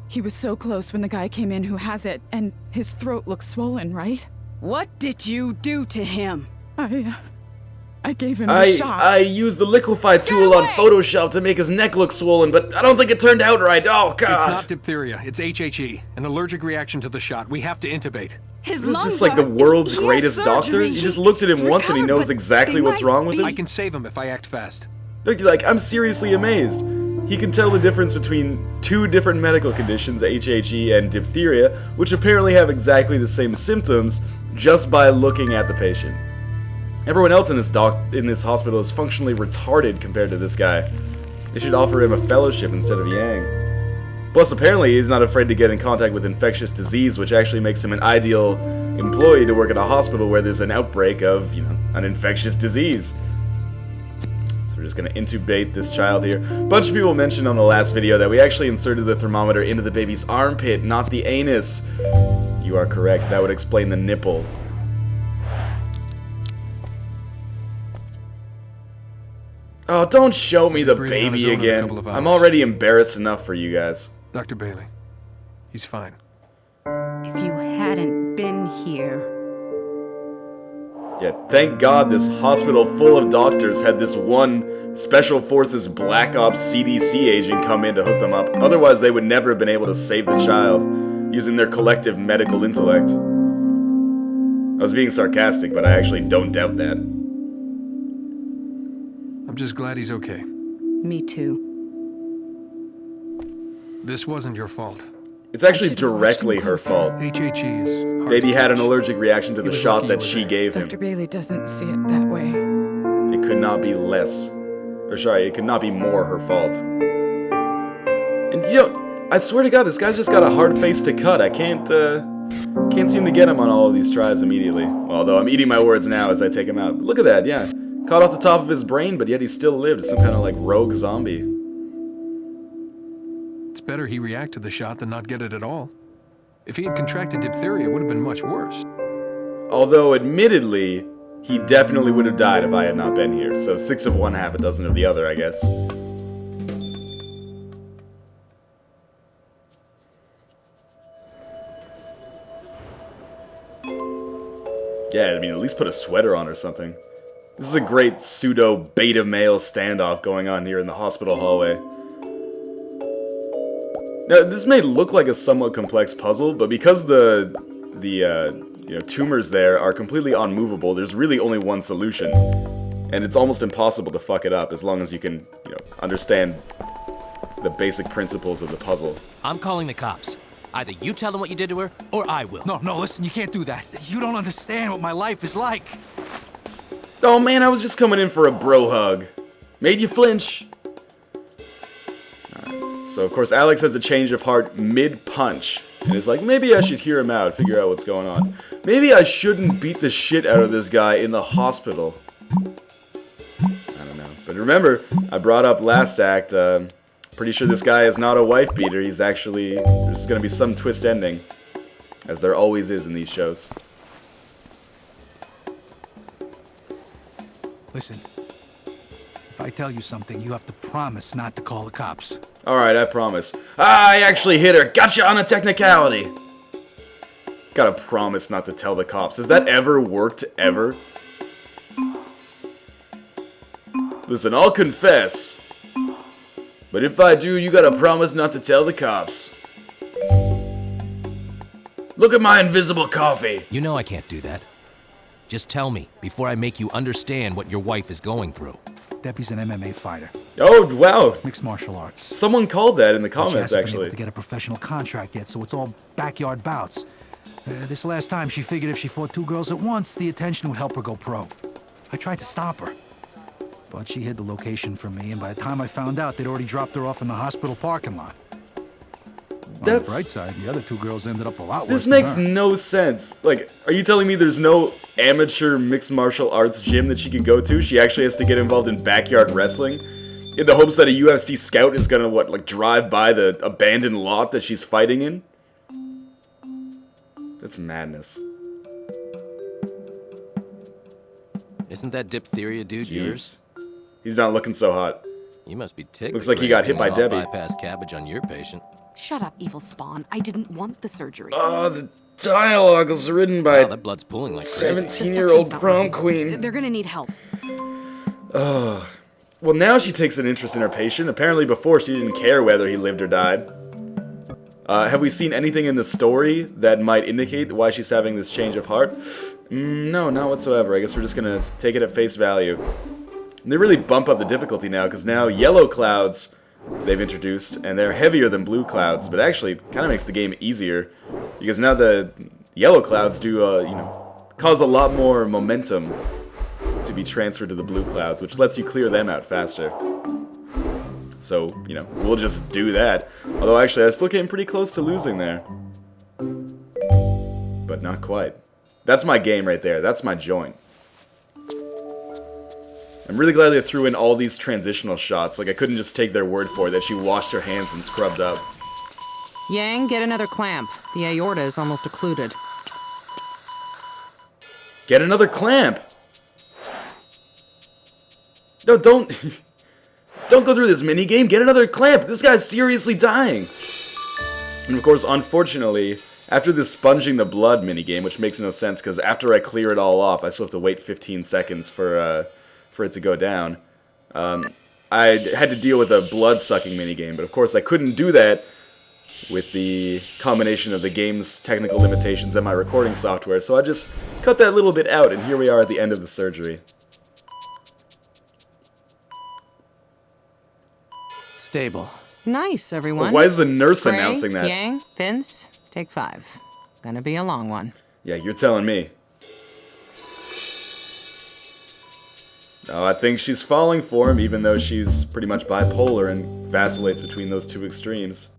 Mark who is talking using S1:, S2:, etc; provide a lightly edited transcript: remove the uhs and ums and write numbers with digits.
S1: He was so close when the guy came in who has it, and his throat looks swollen, right?
S2: What did you do to him?
S1: I gave him a shot.
S3: I used the liquefy tool on Photoshop to make his neck look swollen, but I don't think it turned out right. Oh, God.
S4: It's not diphtheria. It's HHE. An allergic reaction to the shot. We have to intubate.
S2: His
S3: Is
S2: lungs
S3: this like the world's greatest doctor?
S2: surgery.
S3: You just looked at him
S2: He's
S3: once and he
S2: recovered,
S3: knows
S2: but
S3: exactly
S2: they
S3: what's
S2: might
S3: wrong with him?
S4: I can save him if I act fast.
S3: Look, like, I'm seriously amazed. He can tell the difference between two different medical conditions, HHE and diphtheria, which apparently have exactly the same symptoms, just by looking at the patient. Everyone else in this hospital is functionally retarded compared to this guy. They should offer him a fellowship instead of Yang. Plus, apparently, he's not afraid to get in contact with infectious disease, which actually makes him an ideal employee to work at a hospital where there's an outbreak of, an infectious disease. So we're just gonna intubate this child here. A bunch of people mentioned on the last video that we actually inserted the thermometer into the baby's armpit, not the anus. You are correct. That would explain the nipple. Oh, don't show me the baby again. I'm already embarrassed enough for you guys.
S4: Dr. Bailey. He's fine.
S2: If you hadn't been here...
S3: Yeah, thank God this hospital full of doctors had this one Special Forces Black Ops CDC agent come in to hook them up. Otherwise, they would never have been able to save the child using their collective medical intellect. I was being sarcastic, but I actually don't doubt that.
S4: I'm just glad he's okay.
S2: Me too.
S4: This wasn't your fault.
S3: It's actually directly her fault.
S4: HHE is hard
S3: Baby
S4: to
S3: had an
S4: catch.
S3: allergic reaction to the
S4: He was
S3: shot
S4: lucky
S3: that
S4: you were
S3: she
S4: there.
S3: gave him.
S1: Dr. Bailey doesn't see it that way.
S3: It could not be less. Or sorry, it could not be more her fault. And I swear to God, this guy's just got a hard face to cut. I can't seem to get him on all of these tries immediately. Although I'm eating my words now as I take him out. Look at that, yeah. Caught off the top of his brain, but yet he still lived. Some kind of like rogue zombie.
S4: It's better he react to the shot than not get it at all. If he had contracted diphtheria, it would have been much worse.
S3: Although, admittedly, he definitely would have died if I had not been here. So 6 of one, half a dozen of the other, I guess. Yeah, I mean, at least put a sweater on or something. This is a great pseudo-beta male standoff going on here in the hospital hallway. Now, this may look like a somewhat complex puzzle, but because the tumors there are completely unmovable, there's really only one solution. And it's almost impossible to fuck it up as long as you can, understand the basic principles of the puzzle.
S5: I'm calling the cops. Either you tell them what you did to her, or I will.
S6: No, listen, you can't do that. You don't understand what my life is like.
S3: Oh man, I was just coming in for a bro hug. Made you flinch. Alright, so of course Alex has a change of heart mid-punch. And is like, maybe I should hear him out, figure out what's going on. Maybe I shouldn't beat the shit out of this guy in the hospital. I don't know. But remember, I brought up last act, pretty sure this guy is not a wife beater. He's actually, there's gonna be some twist ending. As there always is in these shows.
S6: Listen, if I tell you something, you have to promise not to call the cops.
S3: Alright, I promise. I actually hit her. Gotcha on a technicality. Gotta promise not to tell the cops. Has that ever worked, ever? Listen, I'll confess. But if I do, you gotta promise not to tell the cops. Look at my invisible coffee.
S5: You know I can't do that. Just tell me, before I make you understand what your wife is going through.
S6: Debbie's an MMA fighter.
S3: Oh, wow.
S6: Mixed martial arts.
S3: Someone called that in the
S6: She
S3: comments,
S6: hasn't been
S3: actually.
S6: able to get a professional contract yet, so it's all backyard bouts. This last time, she figured if she fought 2 girls at once, the attention would help her go pro. I tried to stop her, but she hid the location from me, and by the time I found out, they'd already dropped her off in the hospital parking lot. On the bright side, the other 2 girls ended up a lot worse
S3: This
S6: than
S3: makes
S6: her.
S3: no sense. Like, are you telling me there's no amateur mixed martial arts gym that she can go to? She actually has to get involved in backyard wrestling? In the hopes that a UFC scout is gonna, drive by the abandoned lot that she's fighting in? That's madness.
S5: Isn't that diphtheria dude yours?
S3: He's not looking so hot.
S5: You must be ticked.
S3: Looks like he got hit by Debbie.
S5: Bypass cabbage on your patient.
S7: Shut up, evil spawn. I didn't want the surgery.
S3: Oh, the dialogue was written by
S5: Wow, that blood's pooling like crazy.
S3: 17-year-old
S7: Section's not
S3: prom
S7: working.
S3: queen.
S7: They're gonna need help.
S3: Oh. Well, now she takes an interest in her patient. Apparently before she didn't care whether he lived or died. Have we seen anything in the story that might indicate why she's having this change of heart? No, not whatsoever. I guess we're just gonna take it at face value. And they really bump up the difficulty now, because now yellow clouds they've introduced, and they're heavier than blue clouds, but actually kind of makes the game easier, because now the yellow clouds do, cause a lot more momentum to be transferred to the blue clouds, which lets you clear them out faster. So, we'll just do that. Although, actually, I still came pretty close to losing there. But not quite. That's my game right there. That's my joint. I'm really glad they threw in all these transitional shots. Like, I couldn't just take their word for it that she washed her hands and scrubbed up.
S8: Yang, get another clamp. The aorta is almost occluded.
S3: Get another clamp! No, don't... Don't go through this minigame. Get another clamp. This guy's seriously dying. And of course, unfortunately, after this sponging the blood minigame, which makes no sense because after I clear it all off, I still have to wait 15 seconds for it to go down. I had to deal with a blood-sucking minigame, but of course I couldn't do that with the combination of the game's technical limitations and my recording software, so I just cut that little bit out, and here we are at the end of the surgery.
S8: Stable. Nice, everyone.
S3: Why is the nurse
S8: Gray,
S3: announcing that?
S8: Yang, Vince, take 5. Gonna be a long one.
S3: Yeah, you're telling me. Oh, I think she's falling for him, even though she's pretty much bipolar and vacillates between those two extremes.